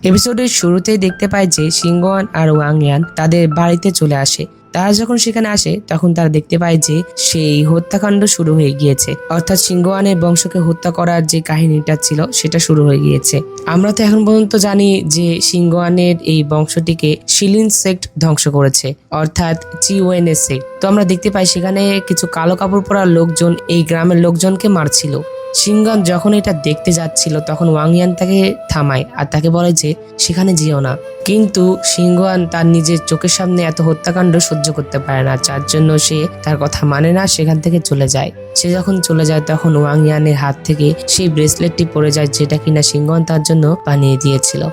এপিসোডের শুরুতেই দেখতে পায় যে সিংহওয়ান আর ওয়াংয়ান তাদের বাড়িতে চলে আসে। তারা যখন সেখানে আসে তখন তারা দেখতে পায় যে সেই হত্যাকাণ্ড শুরু হয়ে গিয়েছে, অর্থাৎ সিংহওয়ানের বংশকে হত্যা করার যে কাহিনীটা ছিল সেটা শুরু হয়ে গিয়েছে। আমরা তো এখন পর্যন্ত জানি যে সিংহওয়ানের এই বংশটিকে শিলিন সেক্ট ধ্বংস করেছে, অর্থাৎ চিওয়েনের সেক্ট। তো আমরা দেখতে পাই সেখানে কিছু কালো কাপড় পরা লোকজন এই গ্রামের লোকজনকে মারছিল। সিংহওয়ান যখন এটা দেখতে যাচ্ছিল তখন ওয়াংয়ান তাকে থামায় আর তাকে বলে যে সেখানে যেও না। কিন্তু সিংহওয়ান তার নিজের চোখের সামনে এত হত্যাকাণ্ড সহ্য করতে পারে না, যার জন্য সে তার কথা মানে না, সেখান থেকে চলে যায়। সে যখন চলে যায় তখন ওয়াংয়ানের হাত থেকে সেই ব্রেসলেটটি পড়ে যায়, যেটা কিনা সিংহওয়ান তার জন্য বানিয়ে দিয়েছিল।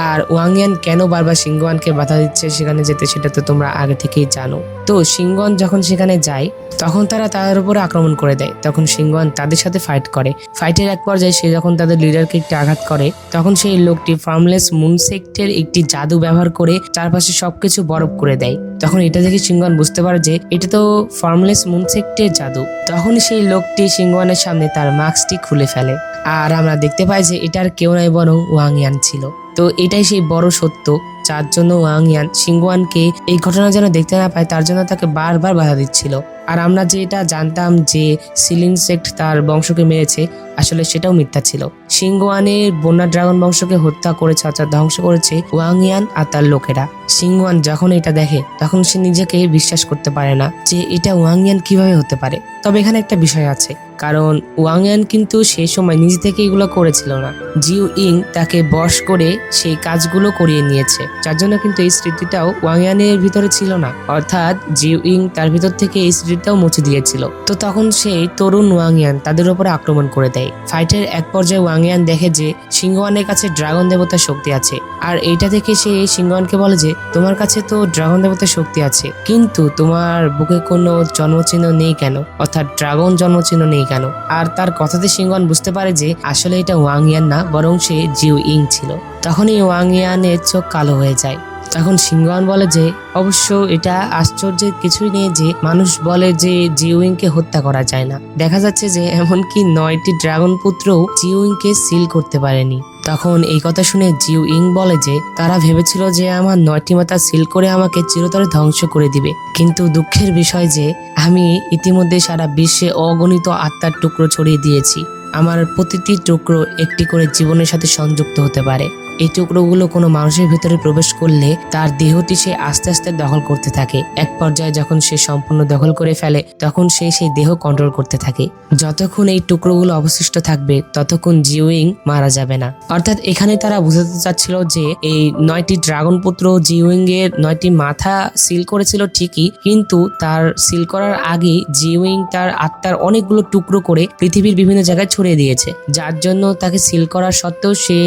আর ওয়াংয়ান কেন বারবার সিংহওয়ানকে বাধা দিচ্ছে সেখানে যেতে, সেটা তো তোমরা আগে থেকেই জানো। তো সিংহওয়ান যখন সেখানে যায় তখন তারা তাদের উপরে আক্রমণ করে দেয়। তখন সিংহওয়ান তাদের সাথে ফাইট করে। ফাইটের এক পর্যায়ে সে যখন তাদের লিডারকে একটি আঘাত করে তখন সেই লোকটি ফার্মলেস মুন সেক্টের একটি জাদু ব্যবহার করে চারপাশে সবকিছু বরফ করে দেয়। তখন এটা দেখে সিংহওয়ান বুঝতে পারে যে এটা তো ফার্মলেস মুন সেক্টের জাদু। তখন সেই লোকটি সিংহওয়ানের সামনে তার মাস্কটি খুলে ফেলে আর আমরা দেখতে পাই যে এটার কেউ নয় বরং ওয়াংয়ান ছিল। তো এটাই সেই বড় সত্য, যার জন্য ওয়াংয়ান সিংহওয়ানকে এই ঘটনা যেন দেখতে না পায় তার জন্য তাকে বারবার বাধা দিচ্ছিল। আর আমরা যে এটা জানতাম যে সিলিন সেক্ট তার বংশকে মেরেছে, আসলে সেটাও মিথ্যা ছিল। সিংহওয়ানের বন্যা ড্রাগন বংশকে হত্যা করেছে, অর্থাৎ ধ্বংস করেছে ওয়াংয়ান আর তার লোকেরা। সিংহওয়ান যখন এটা দেখে তখন সে নিজেকে বিশ্বাস করতে পারে না যে এটা ওয়াংয়ান কিভাবে হতে পারে। তবে এখানে একটা বিষয় আছে, কারণ ওয়াংয়ান কিন্তু সেই সময় নিজে থেকে এগুলো করেছিল না। জিউ ইং তাকে বশ করে সেই কাজগুলো করিয়ে নিয়েছে, যার জন্য কিন্তু এই স্মৃতিটাও ওয়াংয়ানের ভিতরে ছিল না, অর্থাৎ জিউ ইং তার ভিতর থেকে এই স্মৃতিটাও মুছে দিয়েছিল। তো তখন সেই তরুণ ওয়াংয়ান তাদের উপরে আক্রমণ করে দেয়। ফাইটের এক পর্যায়ে ওয়াংয়ান দেখে যে সিংহওয়ানের কাছে ড্রাগন দেবতার শক্তি আছে, আর এইটা দেখে সে সিংহওয়ানকে বলে যে তোমার কাছে তো ড্রাগন দেবতার শক্তি আছে, কিন্তু তোমার বুকে কোনো জন্মচিহ্ন নেই কেন, অর্থাৎ ড্রাগন জন্মচিহ্ন নেই কেন? আর তার কথাতে সিংহওয়ান বুঝতে পারে যে আসলে এটা ওয়াংয়ান না, বরং সে জিউ ইং ছিল। তখনই ওয়াংয়ানের চোখ কালো হয়ে যায়। তখন সিংহওয়ান বলে যে অবশ্য এটা আশ্চর্যের কিছুই নেই যে মানুষ বলে যে জিউইংকে হত্যা করা যায় না। দেখা যাচ্ছে যে এমনকি 9টি ড্রাগন পুত্রও জিউইংকে সিল করতে পারেনি। তখন এই কথা শুনে জিউ ইং বলে যে তারা ভেবেছিল যে আমার 9টি মাথা সিল করে আমাকে চিরতরে ধ্বংস করে দিবে, কিন্তু দুঃখের বিষয় যে আমি ইতিমধ্যে সারা বিশ্বে অগণিত আত্মার টুকরো ছড়িয়ে দিয়েছি। আমার প্রতিটি টুকরো একটি করে জীবনের সাথে সংযুক্ত হতে পারে। এই টুকরোগুলো কোনো মানুষের ভিতরে প্রবেশ করলে তার দেহটি সে আস্তে আস্তে দখল করতে থাকে। এক পর্যায়ে যখন সে সম্পূর্ণ দখল করে ফেলে তখন সে সেই দেহ কন্ট্রোল করতে থাকে। যতক্ষণ এই টুকরোগুলো অবশিষ্ট থাকবে ততক্ষণ জিউইং মারা যাবে না। অর্থাৎ এখানে তারা বুঝাতে চাচ্ছিল যে এই 9টি ড্রাগন পুত্র জিউইং এর 9টি মাথা সিল করেছিল ঠিকই, কিন্তু তার সিল করার আগে জিউইং তার আত্মার অনেকগুলো টুকরো করে পৃথিবীর বিভিন্ন জায়গায় ছড়িয়ে দিয়েছে, যার জন্য তাকে সিল করার সত্ত্বেও সে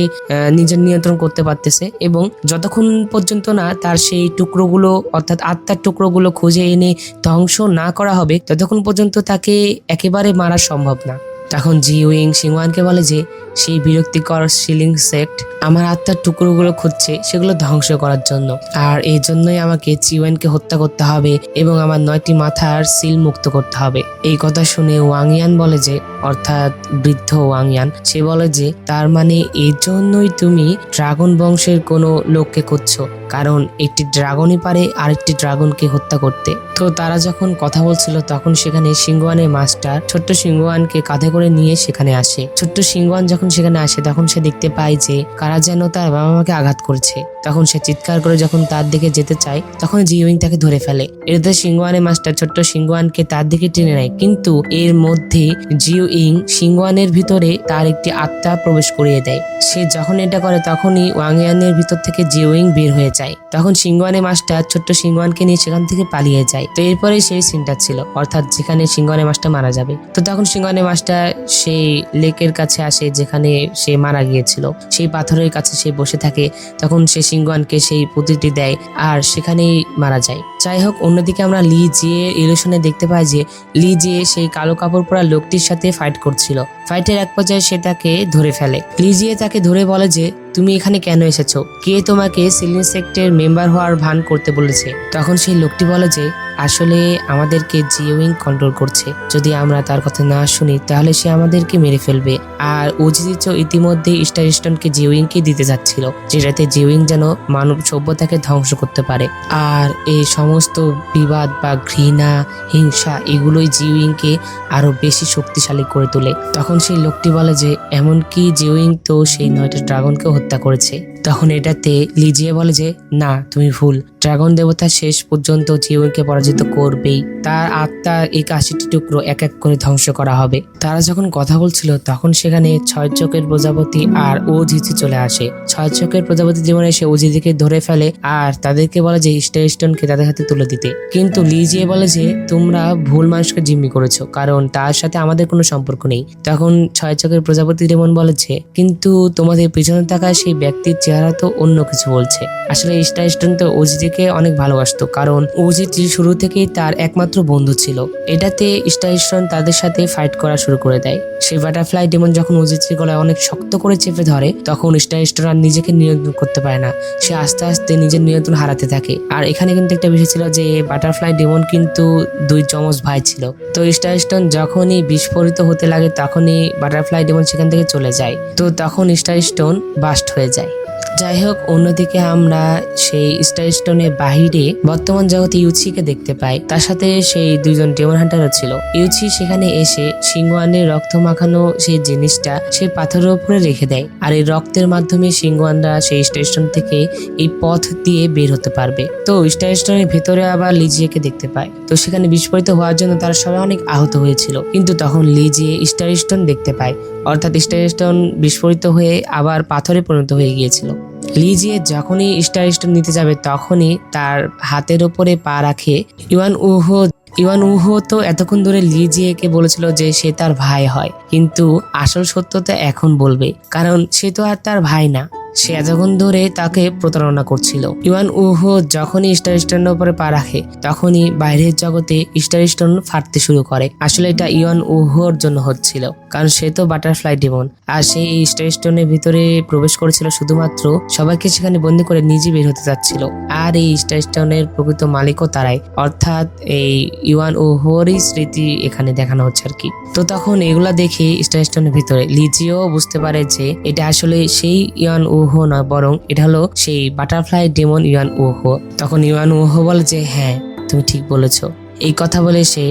নিজের নিয়ন্ত্রণ করতে পারতেছে। এবং যতক্ষণ পর্যন্ত না তার সেই টুকরোগুলো অর্থাৎ আত্মার টুকরোগুলো খুঁজে এনে ধ্বংস না করা হবে ততক্ষণ পর্যন্ত তাকে একেবারে মারা সম্ভব না। তখন জিউইং সিংহওয়ানকে বলে যে সেই বিরক্তিকর সিলিং সেক্ট আমার আত্মার টুকরোগুলো খুঁজছে সেগুলো ধ্বংস করার জন্য, আর এই জন্যই আমাকে জিউইংকে হত্যা করতে হবে এবং আমার 9টি মাথার সিল মুক্ত করতে হবে। এই কথা শুনে ওয়াংয়ান বলে যে, অর্থাৎ বৃদ্ধ ওয়াংয়ান, সে বলে যে তার মানে এই জন্যই তুমি ড্রাগন বংশের কোনো লোককে খুঁজছো, কারণ একটি ড্রাগনই পারে আরেকটি ড্রাগনকে হত্যা করতে। তো তারা যখন কথা বলছিল তখন সেখানে সিংহওয়ানের মাস্টার ছোট্ট সিংহওয়ানকে কাঁধে করে নিয়ে সেখানে আসে। ছোট্ট সিংহওয়ান যখন সেখানে আসে তখন সে দেখতে পায় যে কারা যেন তার বাবা মাকে আঘাত করছে। তখন সে চিৎকার করে যখন তার দিকে যেতে চায় তখন জিউইং তাকে ধরে ফেলে। এতে সিংহওয়ানের মাস্টার ছোট্ট সিংহওয়ানকে তার দিকে টেনে নেয়, কিন্তু এর মধ্যে জিউইং সিংহওয়ানের ভিতরে তার একটি আত্মা প্রবেশ করিয়ে দেয়। সে যখন এটা করে তখনই ওয়াংয়ানের ভিতর থেকে জিউইং বের হয়ে যায়। তখন সিংহওয়ানের মাস্টার ছোট্ট সিংহওয়ানকে নিয়ে সেখান থেকে পালিয়ে যায়। তো এরপরে সেই সিনটা ছিল, অর্থাৎ যেখানে সিংহওয়ানের মাস্টার মারা যাবে। তো তখন সিংহওয়ানের মাস্টার সেই লেকের কাছে আসে যেখানে সে মারা গিয়েছিল, সেই পাথরের কাছে সে বসে থাকে। তখন সে সিংহওয়ানকে সেই প্রতিটি দেয় আর সেখানেই মারা যায়। যাই হোক, অন্যদিকে আমরা লি জিয়ে ইলিউশনে দেখতে পাই যে লি জিয়ে সেই কালো কাপড় পরা লোকটির সাথে ফাইট করছিল। ফাইটের এক পর্যায়ে সে তাকে ধরে ফেলে। লি জিয়ে তাকে ধরে বলে যে তুমি এখানে কেন এসেছো? কে তোমাকে সিলিং সেক্টরের মেম্বার হওয়ার ভান করতে বলেছে? তখন সেই লোকটি বলে যে আসলে আমাদেরকে জিওইং কন্ট্রোল করছে, যদি আমরা তার কথা না শুনি তাহলে সে আমাদেরকে মেরে ফেলবে। আর ওজিজিচো ইতিমধ্যে স্টার স্টোনকে জিওইংকে দিতে যাচ্ছিল, যেটাতে জিওইং যেন মানব সভ্যতাকে ধ্বংস করতে পারে। আর এই সমস্ত বিবাদ বা ঘৃণা, হিংসা এগুলোই জিওইংকে আরো বেশি শক্তিশালী করে তোলে। তখন সেই লোকটি বলে যে এমনকি জিওইং তো সেই 9টা ড্রাগনকে হত্যা করেছে। তখন এটাতে লিজিয়ে বলে যে না, তুমি ভুল, ড্রাগন দেবতা শেষ পর্যন্ত জিওইংকে পরাজিত করবেই, তার আত্মার এই 80টি টুকরো এক এক করে ধ্বংস করা হবে। তারা যখন কথা বলছিল তখন সেখানে 6 চোখের প্রজাপতি আর ওজিজি চলে আসে। 6 চোখের প্রজাপতি যেমন এসে ওজিজিকে ধরে ফেলে আর তাদেরকে বলে যে স্টার স্টোনকে তাদের হাতে তুলে দিতে। কিন্তু লিজিয়ে বলে যে তোমরা ভুল মানুষকে জিম্মি করেছো, কারণ তার সাথে আমাদের কোনো সম্পর্ক নেই। তখন 6 চোখের প্রজাপতি যেমন বলেছে কিন্তু তোমাদের পিছনে থাকা সেই ব্যক্তির চেহারা তো অন্য কিছু বলছে। আসলে স্টার স্টোন তো ওজিজিকে অনেক ভালোবাসতো, কারণ ওজিজি শুরু থেকেই তার একমাত্র বন্ধু ছিল। এটাতে স্টার স্টোন তাদের সাথে ফাইট করা শুরু করে দেয়। সেই বাটারফ্লাই ডেমন যখন ওজিজির গলায় অনেক শক্ত করে চেপে ধরে তখন স্টার স্টোন আর নিজেকে নিয়ন্ত্রণ করতে পারে না, সে আস্তে আস্তে নিজের নিয়ন্ত্রণ হারাতে থাকে। আর এখানে কিন্তু একটা বিষয় ছিল যে বাটারফ্লাই ডেমন কিন্তু 2 যমজ ভাই ছিল। তো স্টার স্টোন যখনই বিস্ফোরিত হতে লাগে তখনই বাটারফ্লাই ডেমন সেখান থেকে চলে যায়। তো তখন স্টার স্টোন বাস্ট হয়ে যায়। যাই হোক, অন্যদিকে আমরা সেই স্টার স্টোনের বাহিরে বর্তমান জগতে ইউচিকে দেখতে পাই। তার সাথে সেই 2জন ডেমন হান্টারও ছিল। ইউচি সেখানে এসে সিংওয়ানের রক্ত মাখানো সেই জিনিসটা সেই পাথরের উপরে রেখে দেয়, আর এই রক্তের মাধ্যমে সিংওয়ানরা সেই স্টার স্টোন থেকে এই পথ দিয়ে বের হতে পারবে। তো স্টার স্টোনের ভেতরে আবার লিজিয়েকে দেখতে পায়। তো সেখানে বিস্ফোরিত হওয়ার জন্য তারা সবাই অনেক আহত হয়েছিল, কিন্তু তখন লিজিয়ে স্টার স্টোন দেখতে পায়, অর্থাৎ স্টার স্টোন বিস্ফোরিত হয়ে আবার পাথরে পরিণত হয়ে গিয়েছিল। লিজিয়ে যখনই স্টার স্টোন নিতে যাবে তখনই তার হাতের ওপরে পা রাখে ইওয়ান উহো তো এতক্ষণ ধরে লিজিয়েকে বলেছিল যে সে তার ভাই হয়, কিন্তু আসল সত্যতা এখন বলবে, কারণ সে তো আর তার ভাই না, সে এতক্ষণ ধরে তাকে প্রতারণা করছিল। ইওয়ান উহো যখনই স্টার স্টোনের উপরে পা রাখে তখনই বাইরের জগতে স্টার স্টোন ফাটতে শুরু করে। আসলে এটা ইওয়ান উহোর জন্য হচ্ছিল, কারণ সে তো বাটারফ্লাই ডেমন, আর সে এই স্টার স্টোনের ভিতরে প্রবেশ করেছিল শুধুমাত্র সবাইকে সেখানে বন্দি করে নিজে বের হতে চাচ্ছিল। আর এই স্টার স্টোনের প্রকৃত মালিকও তারাই, অর্থাৎ এই ইওয়ান উহোরই স্মৃতি এখানে দেখানো হচ্ছে আর কি। তো তখন এগুলা দেখে স্টার স্টোনের ভিতরে লিজিও বুঝতে পারে যে এটা আসলে সেই ইওয়ান উহো না, বরং এটা হলো সেই বাটারফ্লাই ডেমন ইওয়ান উহো। তখন ইওয়ান উহো বলে যে হ্যাঁ, তুমি ঠিক বলেছো। এই কথা বলে সে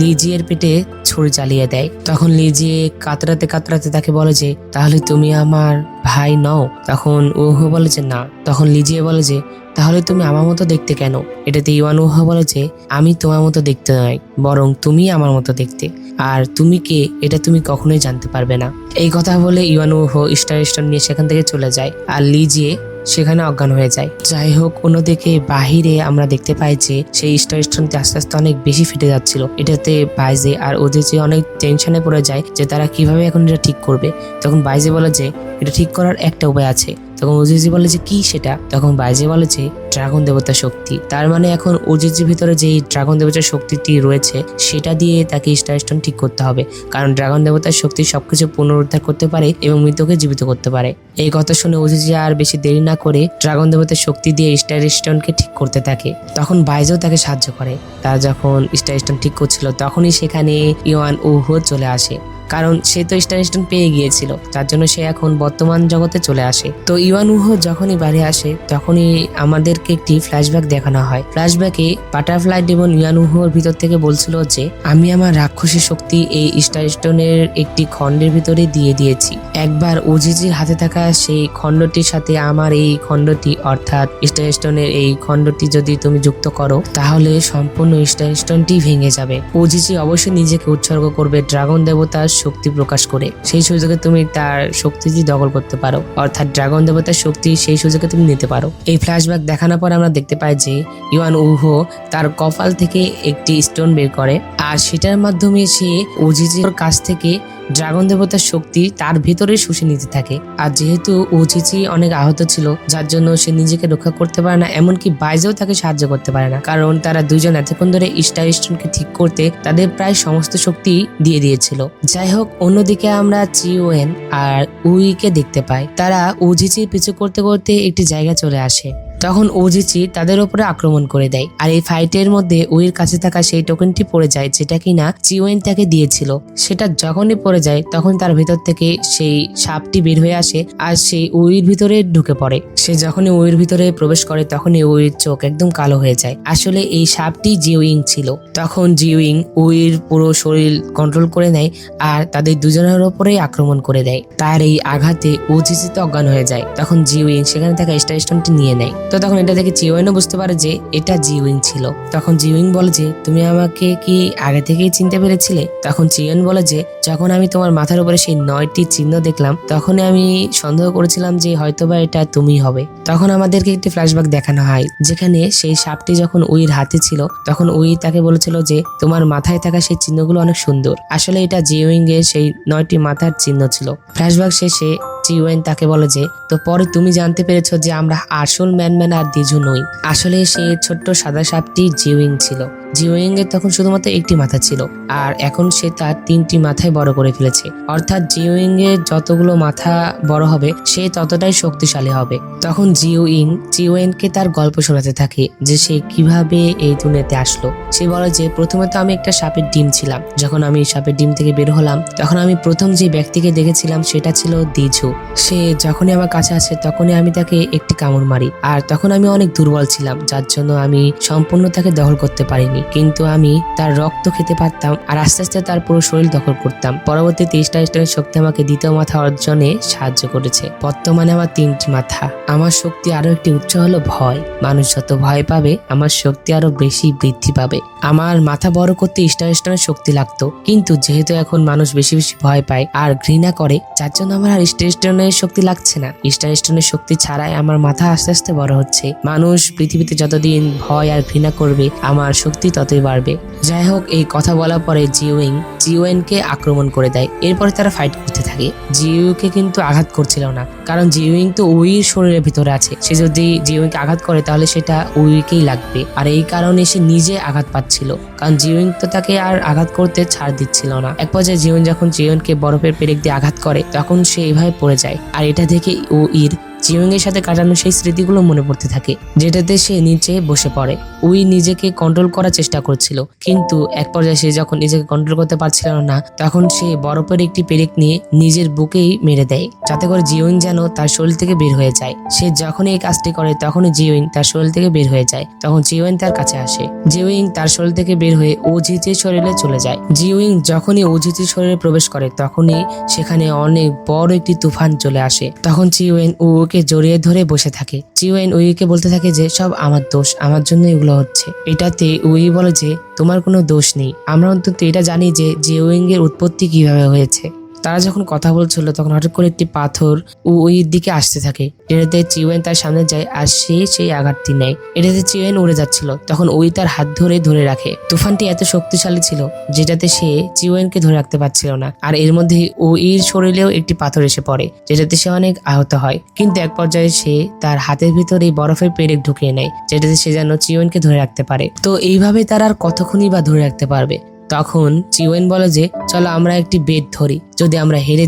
লিজিয়ের পেটে ছুরি চালিয়ে দেয়। তখন লিজিয়ে কাতরাতে কাতরাতে তাকে বলে যে তাহলে তুমি আমার ভাই নও? তখন উহো বলে যে না। তখন লিজিয়ে বলে যে তাহলে তুমি আমার মতো দেখতে কেন? এটাতে ইওয়ান উহো বলে যে আমি তোমার মতো দেখতে নয়, বরং তুমি আমার মতো দেখতে, আর তুমি কে এটা তুমি কখনোই জানতে পারবে না। এই কথা বলে ইওয়ান উহো স্টার স্টোন নিয়ে সেখান থেকে চলে যায়, আর লিজিয়ে সেখানে অজ্ঞান হয়ে যায়। যাই হোক, অন্যদিকে বাহিরে আমরা দেখতে পাই যে সেই স্টার স্টোনটি আস্তে আস্তে অনেক বেশি ফেটে যাচ্ছিল। এটাতে বাইজে আর ওজিজি অনেক টেনশনে পড়ে যায় যে তারা কিভাবে এখন এটা ঠিক করবে। তখন বাইজে বলে যে এটা ঠিক করার একটা উপায় আছে। তখন ওজিজি বলে যে কি সেটা? তখন বাইজে বলে যে ড্রাগন দেবতার শক্তি। তার মানে এখন ওজিজির ভিতরে যে ড্রাগন দেবতার শক্তিটি রয়েছে সেটা দিয়ে তাকে স্টার স্টোন ঠিক করতে হবে, কারণ ড্রাগন দেবতার শক্তি সবকিছু পুনরুদ্ধার করতে পারে এবং মৃতকে জীবিত করতে পারে। এই কথা শুনে ওজিজি আর বেশি দেরি না করে ড্রাগন দেবতার শক্তি দিয়ে স্টার স্টোনকে ঠিক করতে থাকে। তখন বাইজেও তাকে সাহায্য করে। তারা যখন স্টার স্টোন ঠিক করছিল তখনই সেখানে ইওয়ান উহো চলে আসে, কারণ সে তো স্টার স্টোন পেয়ে গিয়েছিল, তার জন্য সে এখন বর্তমান জগতে চলে আসে। তো ইওয়ান উহো যখনই বাড়ি আসে তখনই আমাদেরকে একটি ফ্ল্যাশব্যাক দেখানো হয়। ফ্ল্যাশব্যাকে বাটারফ্লাই ডেমন ইওয়ান উহোর ভিতর থেকে বলছিল যে আমি আমার রাক্ষসী শক্তি এই স্টার স্টোনের একটি খণ্ডের ভিতরে দিয়ে দিয়েছি। একবার ওজিজির হাতে থাকা সেই খণ্ডটির সাথে আমার এই খণ্ডটি অর্থাৎ স্টার স্টোনের এই খণ্ডটি যদি তুমি যুক্ত করো তাহলে সম্পূর্ণ স্টার স্টোনটি ভেঙে যাবে। ওজিজি অবশ্যই নিজেকে উৎসর্গ করবে ড্রাগন দেবতার শক্তি প্রকাশ করে, সেই সুযোগে তুমি তার শক্তিটি দখল করতে পারো, অর্থাৎ ড্রাগন দেবতার শক্তি সেই সুযোগে তুমি নিতে পারো। এই ফ্ল্যাশব্যাক দেখানোর পর আমরা দেখতে পাই যে ইওয়ান উহো তার কপাল থেকে একটি স্টোন বের করে, আর সেটার মাধ্যমে সে ওজিজির কাছ থেকে ড্রাগন দেবতার শক্তি তার ভেতরে শুষে নিতে থাকে। আর যেহেতু উচিচি অনেক আহত ছিল, যার জন্য সে নিজেকে রক্ষা করতে পারে না, এমনকি বাইজেও তাকে সাহায্য করতে পারে না, কারণ তারা দুজন এতক্ষণ ধরে স্টার স্টোনকে ঠিক করতে তাদের প্রায় সমস্ত শক্তি দিয়ে দিয়েছিল। যাই হোক, অন্যদিকে আমরা চিওয়েন আর উইকে দেখতে পাই। তারা উজিচির পিছু করতে করতে একটি জায়গা চলে আসে। তখন ওজিচি তাদের উপরে আক্রমণ করে দেয়, আর এই ফাইটের মধ্যে উইর কাছে থাকা সেই টোকেনটি পড়ে যায়, যেটা কিনা চিওয়েন তাকে দিয়েছিল। সেটা যখনই পড়ে যায় তখন তার ভিতর থেকে সেই সাপটি বের হয়ে আসে আর সেই উইর ভিতরে ঢুকে পড়ে। সে যখনই উইর ভিতরে প্রবেশ করে তখনই উইর চোখ একদম কালো হয়ে যায়। আসলে এই সাপটি জিউইং ছিল। তখন জিউইং উইর পুরো শরীর কন্ট্রোল করে নেয় আর তাদের দুজনের উপরেই আক্রমণ করে দেয়। তার এই আঘাতে ওজিচি তো অজ্ঞান হয়ে যায়। তখন জিউইং সেখানে থাকা স্টার স্টোনটি নিয়ে নেয়। তো তখন এটা দেখে চিওয়েনও বুঝতে পারে যে এটা জিউইং ছিল। তখন জিউইং বলে যে তুমি আমাকে কি আগে থেকেই চিনতে পেরেছিলে? তখন চিওয়েন বলে যে যখন আমি তোমার মাথার উপরে সেই 9টি চিহ্ন দেখলাম তখনই আমি সন্দেহ করেছিলাম যে হয়তোবা এটা তুমি হবে। তখন আমাদেরকে একটি ফ্ল্যাশব্যাক দেখানো হয়, যেখানে সেই সাপটি যখন উইর হাতে ছিল তখন উই তাকে বলেছিল যে তোমার মাথায় থাকা সেই চিহ্নগুলো অনেক সুন্দর। আসলে এটা জিউইং এর সেই 9টি মাথার চিহ্ন ছিল। ফ্ল্যাশব্যাক শেষে চিওয়েন তাকে বলে যে তো পরে তুমি জানতে পেরেছো যে আমরা আসল ম্যানম্যান আর দিজু নই। আসলে সেই ছোট্ট সাদা সাপটি জিউইং ছিল। জিউইং এর তখন শুধুমাত্র একটি মাথা ছিল, আর এখন সে তার 3টি মাথায় বড় করে ফেলেছে। অর্থাৎ জিউইং এর যতগুলো মাথা বড় হবে সে ততটাই শক্তিশালী হবে। তখন জিউইং চিওয়েনকে তার গল্প শোনাতে থাকে যে সে কিভাবে এই দুনিয়াতে আসলো। সে বলে যে প্রথমে তো আমি একটা সাপের ডিম ছিলাম। যখন আমি সাপের ডিম থেকে বের হলাম তখন আমি প্রথম যে ব্যক্তিকে দেখেছিলাম সেটা ছিল দিজু। সে যখনই আমার কাছে আসে তখনই আমি তাকে একটি কামড় মারি, আর তখন আমি অনেক দুর্বল ছিলাম, যার জন্য আমি সম্পূর্ণ তাকে দখল করতে পারিনি। কিন্তু আমি তার রক্ত খেতে পারতাম আর আস্তে আস্তে তার পুরো শরীর দখল করতাম। পরবর্তীতে স্টার স্টোনের শক্তি আমাকে দ্বিতীয় মাথা অর্জনে সাহায্য করেছে। বর্তমানে আমার 3টি মাথা। আমার শক্তি আরো একটি উচ্চ হলো ভয়। মানুষ যত ভয় পাবে আমার শক্তি আরো বেশি বৃদ্ধি পাবে। আমার মাথা বড় করতে স্টার স্টোনের শক্তি লাগতো, কিন্তু যেহেতু এখন মানুষ বেশি বেশি ভয় পায় আর ঘৃণা করে, যার জন্য আমার আর স্টার স্টোনের শক্তি লাগছে না। স্টার স্টোনের শক্তি ছাড়াই আমার মাথা আস্তে আস্তে বড় হচ্ছে। মানুষ পৃথিবীতে যতদিন ভয় আর ঘৃণা করবে আমার শক্তি ততই বাড়বে। যাই হোক, এই কথা বলার পরে জিউইং জিউয়েনকে আক্রমণ করে দেয়। এরপরে তারা ফাইট করতে থাকে। জিউকে কিন্তু আঘাত করছিল না, কারণ জিউইং তো উইর শরীরের ভিতরে আছে। সে যদি জিউইংকে আঘাত করে তাহলে সেটা উইকেই লাগবে, আর এই কারণে সে নিজে আঘাত পাচ্ছিল, কারণ জিউইং তো তাকে আর আঘাত করতে ছাড় দিচ্ছিল না। এক পর্যায়ে জিউইং যখন জিউয়েনকে বরফের পেরেক দিয়ে আঘাত করে তখন সে এইভাবে পড়ে যায়, আর এটা দেখে উইর জিউইং এর সাথে কাটানো সেই স্মৃতিগুলো মনে পড়তে থাকে, যেটাতে সে নিচে বসে পড়ে। উই নিজেকে কন্ট্রোল করার চেষ্টা করছিল, কিন্তু এক পর্যায়ে সে যখন নিজেকে কন্ট্রোল করতে পারছিল না তখন সে বরফের একটি পেরেক নিয়ে নিজের বুকেই মেরে দেয়, যাতে করে জিউইং যেন তার শরীর থেকে বের হয়ে যায়। সে যখনই এই কাজটি করে তখনই জিউইং তার শরীর থেকে বের হয়ে যায়। তখন জিউইং তার কাছে আসে। জিউইং তার শরীর থেকে বের হয়ে ওজিচির শরীরে চলে যায়। জিউইং যখনই ওজিচির শরীরে প্রবেশ করে তখনই সেখানে অনেক বড় একটি তুফান চলে আসে। তখন জিউইং উইকে জড়িয়ে ধরে বসে থাকে। জিউইং উইকে বলতে থাকে যে সব আমার দোষ, আমার জন্য এগুলো হচ্ছে। এটাতে উই বলে যে তোমার কোনো দোষ নেই, আমরা অন্তত এটা জানি যে জিউইং এর উৎপত্তি কিভাবে হয়েছে। তারা যখন কথা বলছিল তখন হঠাৎ করে একটি পাথর উইর দিকে আসতে থাকে, এটাতে চিওয়েন তার সামনে যায় আর সে সেই আঘাতটি নেয়। এটাতে চিওয়েন উড়ে যাচ্ছিল, তখন উই তার হাত ধরে রাখে। তুফানটি এত শক্তিশালী ছিল যেটাতে সে চিওয়েনকে ধরে রাখতে পারছিল না, আর এর মধ্যে উইর শরীরেও একটি পাথর এসে পড়ে, যেটাতে সে অনেক আহত হয়। কিন্তু এক পর্যায়ে সে তার হাতের ভিতরে বরফের পেরেক ঢুকিয়ে নেয়, যেটাতে সে যেন চিওয়েনকে ধরে রাখতে পারে। তো এইভাবে তারা আর কতক্ষণই বা ধরে রাখতে পারবে। তখন চিওয়েন বলে যে চলো আমরা একটি বেদ ধরি, যদি আমরা হেরে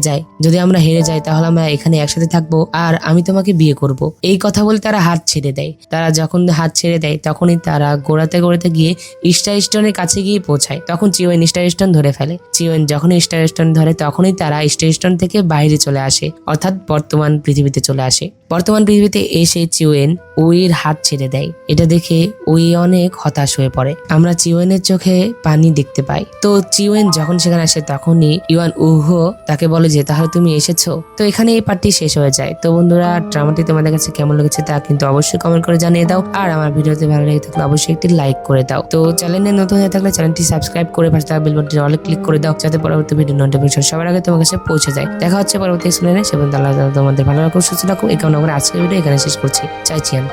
যাই তাহলে আমরা এখানে একসাথে থাকবো আর আমি তোমাকে বিয়ে করব। এই কথা বলে তারা হাত ছেড়ে দেয়। তারা যখন হাত ছেড়ে দেয় তখনই তারা গোড়াতে গিয়ে স্টার স্টোনের কাছে গিয়ে পৌঁছায়। তখন চিওয়েন স্টার স্টোন ধরে ফেলে। চিওয়েন যখন স্টার স্টোন ধরে তখনই তারা স্টার স্টোন থেকে বাইরে চলে আসে, অর্থাৎ বর্তমান পৃথিবীতে চলে আসে। বর্তমান পৃথিবীতে এসে চিওয়েন উইর হাত ছেড়ে দেয়। এটা দেখে উই অনেক হতাশ হয়ে পড়ে। আমরা চিওয়েনের চোখে পানি দেখতে পাই। তো চিওয়েন যখন সেখানে আসে তখনই ইওয়ান উহো তাকে বলে যে তাহলে তুমি এসেছো। তো এখানে এই পার্টটি শেষ হয়ে যায়। তো বন্ধুরা, ড্রামাটি তোমাদের কাছে কেমন লেগেছে তা কিন্তু অবশ্যই কমেন্ট করে জানিয়ে দাও, আর আমার ভিডিওতে ভালো লেগে থাকলে অবশ্যই একটি লাইক করে দাও। তো চ্যানেলে নতুন হয়ে থাকলে চ্যানেলটি সাবস্ক্রাইব করে পাশে থাকা বেল বাটনটি অলে ক্লিক করে দাও, যাতে পরবর্তী ভিডিও নোটিফিকেশন সবার আগে তোমার কাছে পৌঁছে যায়। দেখা হচ্ছে পরবর্তী চ্যানেলে। সে পর্যন্ত আল্লাহ তোমাদের ভালো রাখুক, সুস্থ রাখুক। এই কামনা করে আজকের ভিডিও এখানে শেষ করছি। চাইছি আমি।